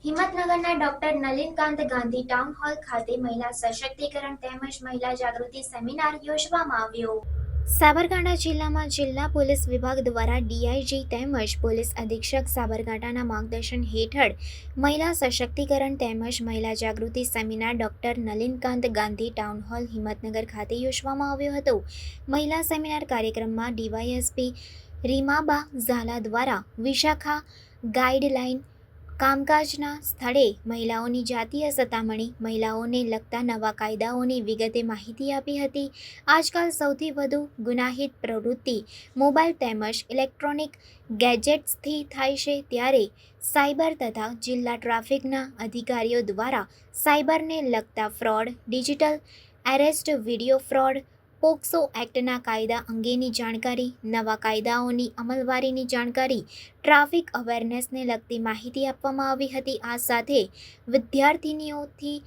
હિંમતનગરના doctor Nalinkant Gandhi town hall ખાતે મહિલા સશક્તિકરણ તેમજ મહિલા જાગૃતિ સેમિનાર યોજવામાં આવ્યો। સાબરકાંઠા જિલ્લામાં જિલ્લા પોલીસ વિભાગ દ્વારા ડીઆઈજી તેમજ પોલીસ અધિક્ષક સાબરકાંઠાના માર્ગદર્શન હેઠળ મહિલા સશક્તિકરણ તેમજ મહિલા જાગૃતિ seminar doctor Nalinkant Gandhi town hall Himmatnagar ખાતે યોજવામાં આવ્યો હતો। મહિલા સેમિનાર કાર્યક્રમમાં ડીવાયએસપી રીમાબા ઝાલા દ્વારા વિશાખા ગાઈડલાઈન કામકાજના સ્થળે મહિલાઓની જાતીય સતામણી, મહિલાઓને લગતા નવા કાયદાઓની વિગતે માહિતી આપી હતી। આજકાલ સૌથી વધુ ગુનાહિત પ્રવૃત્તિ મોબાઈલ તેમજ ઇલેક્ટ્રોનિક ગેજેટ્સથી થાય છે, ત્યારે સાયબર તથા જિલ્લા ટ્રાફિકના અધિકારીઓ દ્વારા સાયબરને લગતા fraud, digital arrest, video fraud, POCSO એક્ટના કાયદા અંગેની જાણકારી, નવા કાયદાઓની અમલવારીની જાણકારી, ટ્રાફિક અવેરનેસને લગતી માહિતી આપવામાં આવી હતી। આ સાથે વિદ્યાર્થિનીઓથી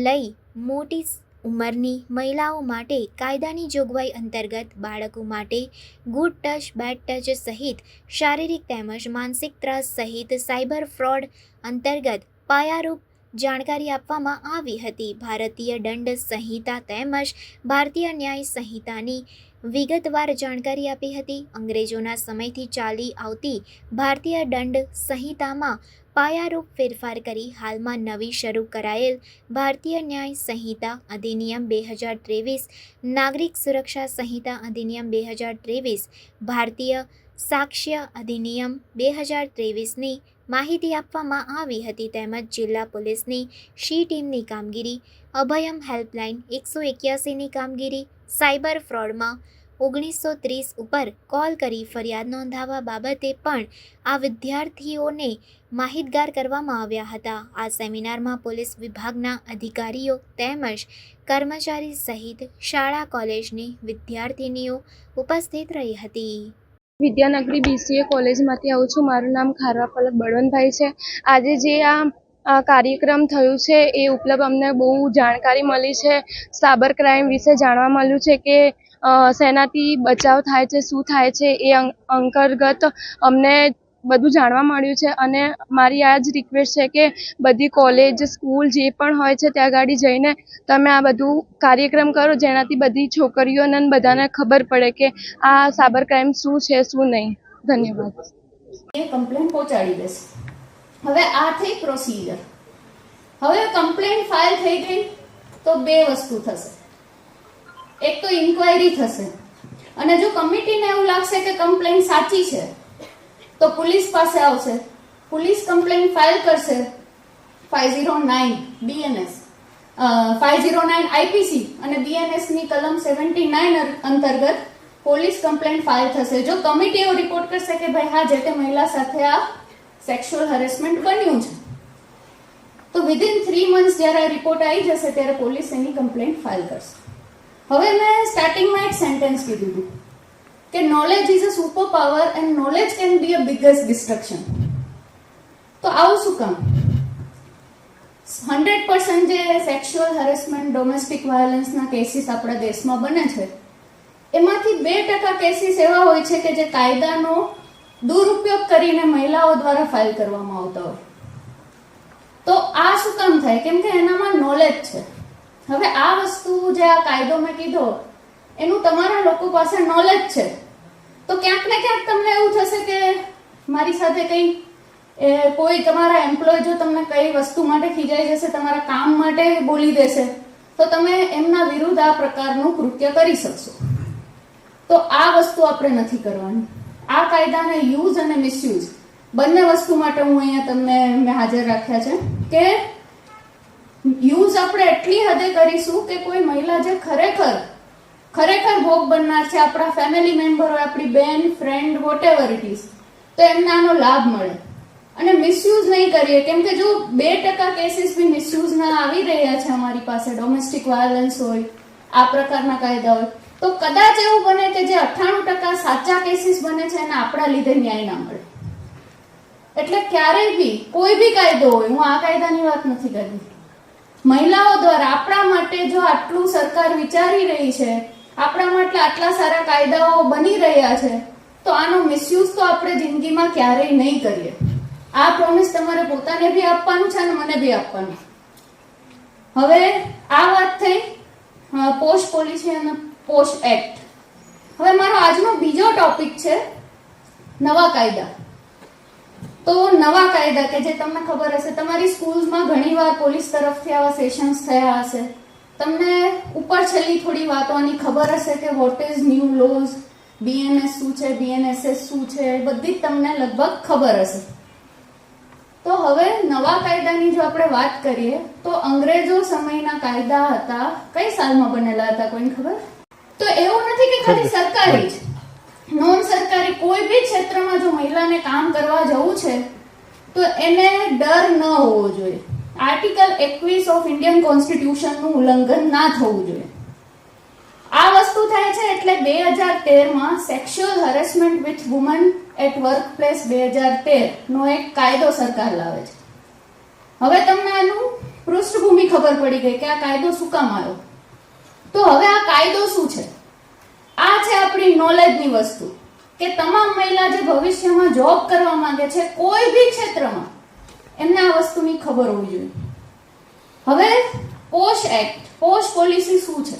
લઈ મોટી ઉંમરની મહિલાઓ માટે કાયદાની જોગવાઈ અંતર્ગત બાળકો માટે ગુડ ટચ, બેડ ટચ સહિત શારીરિક તેમજ માનસિક ત્રાસ સહિત સાયબર ફ્રોડ અંતર્ગત પાયારૂપ જાણકારી આપવામાં આવી હતી। ભારતીય દંડ સંહિતા તેમજ ભારતીય ન્યાય સંહિતાની વિગતવાર જાણકારી આપી હતી। અંગ્રેજોના સમયથી ચાલી આવતી ભારતીય દંડ સંહિતામાં પાયારૂપ ફેરફાર કરી હાલમાં નવી શરૂ કરાયેલ ભારતીય ન્યાય સંહિતા અધિનિયમ 2023, નાગરિક સુરક્ષા સંહિતા અધિનિયમ 2023, ભારતીય સાક્ષ્ય અધિનિયમ 2023ની માહિતી આપવામાં આવી હતી। તેમજ જિલ્લા પોલીસની શી ટીમની કામગીરી, અભયમ હેલ્પલાઇન 181ની કામગીરી, સાયબર ફ્રોડમાં 1930 ઉપર કોલ કરી ફરિયાદ નોંધાવવા બાબતે પણ આ વિદ્યાર્થીઓને માહિતગાર કરવામાં આવ્યા હતા। આ સેમિનારમાં પોલીસ વિભાગના અધિકારીઓ તેમજ કર્મચારી સહિત શાળા કોલેજની વિદ્યાર્થિનીઓ ઉપસ્થિત રહી હતી। વિદ્યાનગરી BCA કોલેજમાંથી આવું છું। મારું નામ ખારવા પલક બળવંતભાઈ છે। આજે જે આ કાર્યક્રમ થયું છે એ ઉપલબ્ધ અમને બહુ જાણકારી મળી છે। સાયબર ક્રાઇમ વિશે જાણવા મળ્યું છે કે શેનાથી બચાવ થાય છે, શું થાય છે, એ અંતર્ગત અમને બધું જાણવા મળ્યું છે। અને મારી આ જ રિક્વેસ્ટ છે કે બધી કોલેજ, સ્કૂલ જે પણ હોય છે ત્યાં આગળ જઈને તમે આ બધું કાર્યક્રમ કરો, જેનાથી બધી છોકરીઓને બધાને ખબર પડે કે આ સાયબર ક્રાઇમ શું છે, શું નહીં। ધન્યવાદ। એ કમ્પ્લેન પહોંચાડી દેશે। હવે આ થઈ પ્રોસિજર। હવે કમ્પ્લેન ફાઇલ થઈ ગઈ તો બે વસ્તુ થશે। એક તો ઇન્ક્વાયરી થશે, અને જો કમિટીને એવું લાગશે કે કમ્પ્લેન સાચી છે તો પોલીસ પાસે આવશે, પોલીસ કમ્પ્લેન ફાઇલ કરશે 509 BNS, 509 IPC અને BNS ની કલમ 79 અંતર્ગત પોલીસ કમ્પ્લેન ફાઇલ થશે। જો કમિટી એવો રિપોર્ટ કરશે કે ભાઈ હા, જે તે મહિલા સાથે આ સેક્સ્યુઅલ હેરેસમેન્ટ બન્યું છે, તો વિધિન 3 months જ્યારે રિપોર્ટ આવી જશે ત્યારે પોલીસ એની કમ્પ્લેન ફાઇલ કરશે। હવે મેં સ્ટાર્ટિંગમાં એક સેન્ટેન્સ કીધું હતું કે knowledge is a super power and knowledge can be a biggest destruction. તો આવું શું કામ? 100% જે સેક્સ્યુઅલ હેરેસમેન્ટ, ડોમેસ્ટિક વાયોલન્સના કેસીસ આપણા દેશમાં બને છે, એમાંથી 2% કેસીસ એવા હોય છે કે જે કાયદાનો દુરુપયોગ કરીને મહિલાઓ દ્વારા ફાઇલ કરવામાં આવતા હોય। તો આ શું કામ થાય? કેમ કે એનામાં નોલેજ છે। હવે આ વસ્તુ જે આ કાયદો મેં કીધો એનું તમારા લોકો પાસે નોલેજ છે, તો ક્યાંક ને ક્યાંક તમને એવું થશે કે મારી સાથે કોઈ તમારા એમ્પ્લોય જો તમને કઈ વસ્તુ માટે ખીજાઈ જશે, તમારા કામ માટે બોલી દેશે, તો તમે એમના વિરુદ્ધ આ પ્રકારનું કૃત્ય કરી શકશો। તો આ વસ્તુ આપણે નથી કરવાની। આ કાયદાને યુઝ અને મિસયુઝ બંને વસ્તુ માટે હું અહીંયા તમને મેં હાજર રાખ્યા છે કે યુઝ આપણે એટલી હદે કરીશું કે કોઈ મહિલા જે ખરેખર ભોગ બનનાર છે, આપણા ફેમિલી મેમ્બર હોય, આપણી બેન, ફ્રેન્ડ, વોટેવર ઇટ ઇઝ, તો એમને આનો લાભ મળે। અને મિસયુઝ નહીં કરીએ, કેમ કે જો 2% કેસીસ બી મિસયુઝના આવી રહ્યા છે અમારી પાસે, ડોમેસ્ટિક વાયોલન્સ હોય, આ પ્રકારના કાયદા હોય, તો કદાચ એવું બને કે જે 98% સાચા કેસીસ બને છે એને આપણા લીધે ન્યાય ના મળે। એટલે ક્યારેય બી કોઈ બી કાયદો હોય, હું આ કાયદાની વાત નથી કરતી, મહિલાઓ દ્વારા આપણા માટે જો આટલું સરકાર વિચારી રહી છે, આપણામાં આટલા સારા કાયદાઓ બની રહ્યા છે, તો આનો મિસયુઝ તો આપણે જિંદગીમાં ક્યારેય નહીં કરીએ. આ પ્રોમિસ તમારે પોતાને બી આપવાનું છે અને મને બી આપવાનું. હવે આ વાત થઈ પોસ્ટ પોલિસી અને પોસ્ટ એક્ટ. હવે મારો આજનો બીજો ટોપિક છે નવા કાયદા. તો નવા કાયદા કે જે તમને ખબર હશે, તમારી સ્કૂલ્સમાં ઘણીવાર પોલીસ તરફથી આવા સેશન્સ થયા હશે. તમને ઉપર છેલ્લી થોડી વાતોની ખબર હશે કે what is new lose, BNS શું છે, BNSS શું છે, બધી જ તમને લગભગ ખબર હશે. તો હવે નવા કાયદાની જો આપણે વાત કરીએ તો અંગ્રેજો સમયના કાયદા હતા, કઈ સાલમાં બનેલા હતા કોઈને ખબર? તો એવું નથી કે ખાલી સરકારી જ, નોન સરકારી કોઈ બી ક્ષેત્રમાં જો મહિલાને કામ કરવા જવું છે તો એને ડર ન હોવો જોઈએ. આર્ટિકલ 21 ઓફ ઇન્ડિયન કોન્સ્ટિટ્યુશનનું ઉલ્લંઘન ના થવું જોઈએ. આ વસ્તુ થાય છે એટલે 2013માં sexual harassment with woman at work place 2013 નો એક કાયદો સરકાર લાવે છે. હવે તમને આનું પૃષ્ઠભૂમિ ખબર પડી ગઈ કે આ કાયદો શું કામ આવ્યો. તો હવે આ કાયદો શું છે? આ છે આપણી નોલેજની વસ્તુ કે તમામ મહિલા જે ભવિષ્યમાં જોબ કરવા માંગે છે કોઈ બી ક્ષેત્રમાં, એમને આ વસ્તુની ખબર હોવી જોઈએ. હવે પોસ્ટ એક્ટ, પોસ્ટ પોલિસી શું છે?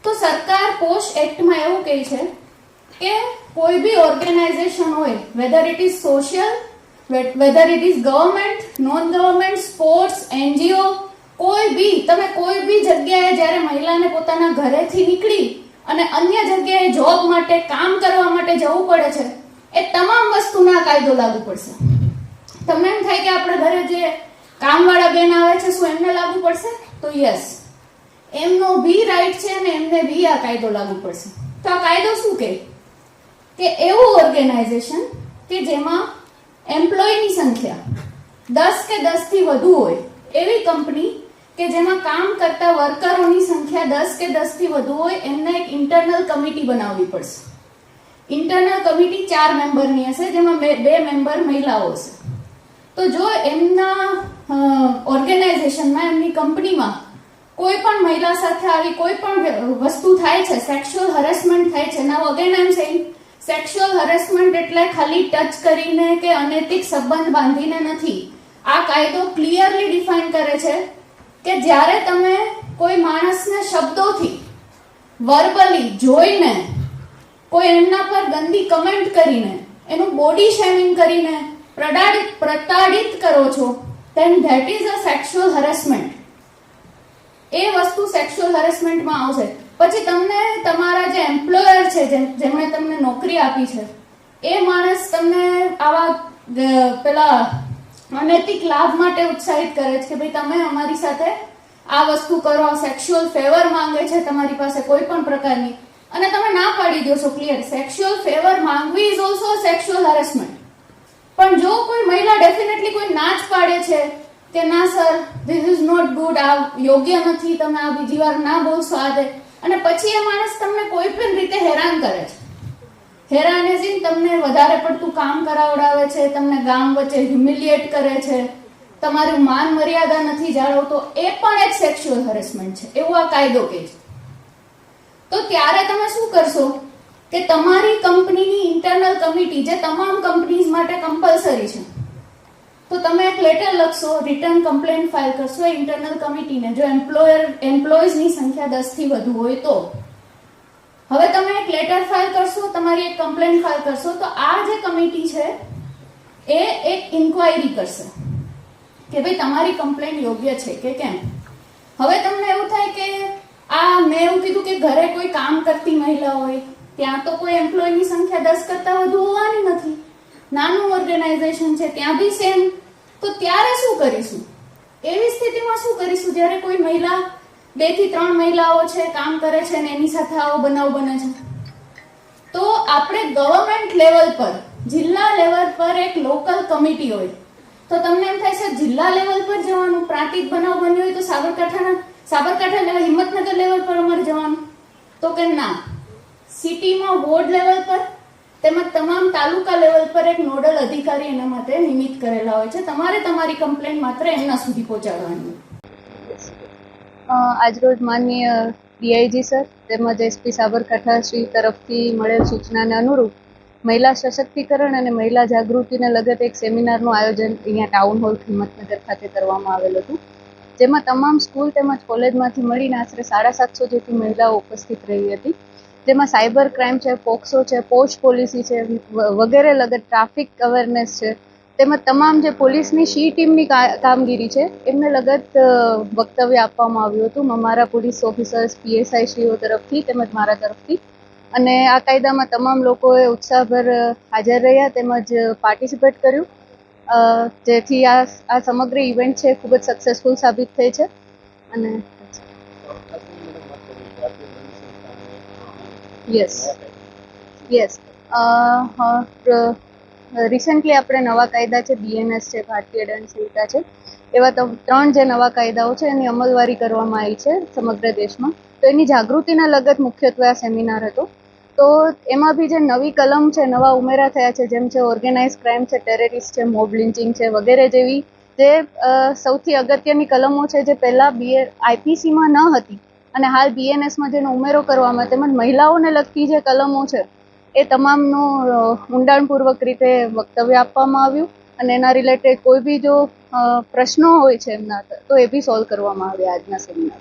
તો સરકાર પોસ્ટ એક્ટમાં એવું કહે છે કે કોઈ બી ઓર્ગેનાઇઝેશન હોય, weather it is social, weather it is government, non government, sports, NGO, કોઈ બી તમે કોઈ બી જગ્યાએ જ્યારે મહિલાને પોતાના ઘરેથી નીકળી અને અન્ય જગ્યાએ જોબ માટે, કામ કરવા માટે જવું પડે છે, એ તમામ વસ્તુના કાયદો લાગુ પડશે. તમને એમ થાય કે આપણા ઘરે જે કામવાળા બેન આવે છે શું એમને લાગુ પડશે? તો યસ, એમનો બી રાઈટ છે અને એમને બી આ કાયદો લાગુ પડશે. તો આ કાયદો શું કહે કે એવું ઓર્ગેનાઇઝેશન કે જેમાં એમ્પ્લોયની સંખ્યા 10 કે 10 થી વધુ હોય, એવી કંપની કે જેમાં કામ કરતા વર્કરોની સંખ્યા 10 કે 10 થી વધુ હોય, એમને એક ઇન્ટરનલ કમિટી બનાવવી પડશે. ઇન્ટરનલ કમિટી 4 મેમ્બરની હશે, જેમાં 2 મેમ્બર મહિલાઓ હશે. તો જો એમના ઓર્ગેનાઇઝેશનમાં, એમની કંપનીમાં કોઈ પણ મહિલા સાથે આવી કોઈ પણ વસ્તુ થાય છે, સેક્સ્યુઅલ હરેસમેન્ટ થાય છે. Now again I am saying, sexual harassment એટલે ખાલી ટચ કરીને કે અનૈતિક સંબંધ બાંધીને નથી. આ કાયદો ક્લિયરલી ડિફાઇન કરે છે કે જ્યારે તમે કોઈ માણસને શબ્દોથી, વર્બલી જોઈને, કોઈ એમના પર ગંદી કમેન્ટ કરીને, એનું બોડી શેમિંગ કરીને પ્રતાડિત કરો છો, then that is a sexual harassment. એ વસ્તુ સેક્સ્યુઅલ હેરેસમેન્ટમાં આવશે. પછી તમને તમારા જે એમ્પ્લોયર છે, જેમણે તમને નોકરી આપી છે, એ માણસ તમને આવા પેલા અનૈતિક લાભ માટે ઉત્સાહિત કરે છે કે ભાઈ તમે અમારી સાથે આ વસ્તુ કરો, સેક્સ્યુઅલ ફેવર માંગે છે તમારી પાસે કોઈ પણ પ્રકારની, અને તમે ના પાડી દો છો ક્લિયર. સેક્સ્યુઅલ ફેવર માંગવી ઇઝ ઓલ્સો સેક્સ્યુઅલ હેરેસમેન્ટ. પણ જો કોઈ મહિલા ડેફિનેટલી કોઈ ના જ પાડે છે કે ના sir, this is not good, આ યોગ્ય નથી, તમે આ બીજી વાર ના બોલશો આ દે, અને પછી એ માણસ તમને કોઈ પણ રીતે હેરાન કરે છે. હેરાન એઝ ઇન તમને વધારે પડતું કામ કરાવડાવે છે, તમને ગામ વચ્ચે હ્યુમિલિએટ કરે છે, તમારું માન મર્યાદા નથી જાળવતો, એ પણ એક સેક્સ્યુઅલ હેરેસમેન્ટ છે, એવું આ કાયદો કહે છે. તો ત્યારે તમે શું કરશો કે તમારી કંપનીની ઇન્ટરનલ કમિટી, જે તમામ કંપનીઝ માટે કમ્પલસરી છે, તો તમે એક લેટર લખશો, રિટર્ન કમ્પ્લેન્ટ ફાઇલ કરશો ઇન્ટરનલ કમિટીને, જો એમ્પ્લોઈઝની સંખ્યા 10 થી વધુ હોય તો. હવે તમે એક લેટર ફાઇલ કરશો, તમારી એક કમ્પ્લેન્ટ ફાઇલ કરશો, તો આ જે કમિટી છે એ એક ઇન્ક્વાયરી કરશે કે ભાઈ તમારી કમ્પ્લેન્ટ યોગ્ય છે કે કેમ. હવે તમને એવું થાય કે આ મેં એવું કીધું કે ઘરે કોઈ કામ કરતી મહિલા હોય, ત્યાં તો કોઈ એમ્પ્લોયની સંખ્યા 10 કરતા વધુ હોવાની નથી, નાનું ઓર્ગેનાઇઝેશન છે, ત્યાં બી સેમ. તો ત્યારે શું કરીશું? એવી સ્થિતિમાં શું કરીશું જ્યારે કોઈ મહિલા 2 થી 3 મહિલાઓ છે, કામ કરે છે ને એની સાથે આવો બનાવ બને છે? તો આપણે ગવર્મેન્ટ લેવલ પર, જિલ્લા લેવલ પર એક લોકલ કમિટી હોય, તો તમને એમ થાય છે જિલ્લા લેવલ પર જવાનું, પ્રાંતિક બનાવ બન્યો હોય તો સાબરકાંઠા લેવલ, હિંમતનગર લેવલ પર અમારે જવાનું? તો કે ના, સિટીમાં વોર્ડ લેવલ પર તેમજ તમામ તાલુકા લેવલ પર એક નોડલ અધિકારી એના માટે નિમિત્ત કરેલા હોય છે. તમારે તમારી કમ્પ્લેન્ટ માત્ર એમના સુધી પહોંચાડવાની. આજરોજ માનનીય ડીઆઈજી સર તેમજ એસપી સાબરકાંઠા શ્રી તરફથી મળેલ સૂચનાને અનુરૂપ મહિલા સશક્તિકરણ અને મહિલા જાગૃતિને લગત એક સેમિનારનું આયોજન અહીંયા ટાઉન હોલ હિંમતનગર ખાતે કરવામાં આવેલ હતું, જેમાં તમામ સ્કૂલ તેમજ કોલેજમાંથી મળીને આશરે 750 જેટલી મહિલાઓ ઉપસ્થિત રહી હતી, જેમાં સાયબર ક્રાઇમ છે, પોક્સો છે, પોસ્ટ પોલિસી છે વગેરે લગત ટ્રાફિક અવેરનેસ છે, તેમજ તમામ જે પોલીસની સી ટીમની કામગીરી છે એમને લગત વક્તવ્ય આપવામાં આવ્યું હતું અમારા પોલીસ ઓફિસર્સ પીએસઆઈ શ્રીઓ તરફથી તેમજ મારા તરફથી, અને આ કાયદામાં તમામ લોકોએ ઉત્સાહભર હાજર રહ્યા તેમજ પાર્ટિસિપેટ કર્યું, જેથી આ સમગ્ર ઇવેન્ટ છે ખૂબ જ સક્સેસફુલ સાબિત થઈ છે. અને યસ રિસેન્ટલી આપણે નવા કાયદા છે બીએનએસ છે, ભારતીય દંડ સંહિતા છે, એવા 3 જે નવા કાયદાઓ છે એની અમલવારી કરવામાં આવી છે સમગ્ર દેશમાં. તો એની જાગૃતિના લગત મુખ્યત્વે આ સેમિનાર હતો. તો એમાં બી જે નવી કલમ છે, નવા ઉમેરા થયા છે, જેમ છે ઓર્ગેનાઇઝ ક્રાઇમ છે, ટેરરિસ્ટ છે, મોબ લિન્ચિંગ છે વગેરે જેવી જે સૌથી અગત્યની કલમો છે જે પહેલાં આઈપીસીમાં ન હતી અને હાલ બીએનએસમાં જેનો ઉમેરો કરવામાં, તેમજ મહિલાઓને લગતી જે કલમો છે એ તમામનું ઊંડાણપૂર્વક રીતે વક્તવ્ય આપવામાં આવ્યું, અને એના રિલેટેડ કોઈ બી જો પ્રશ્નો હોય છે એમના તો એ બી સોલ્વ કરવામાં આવ્યા આજના સેમિનાર.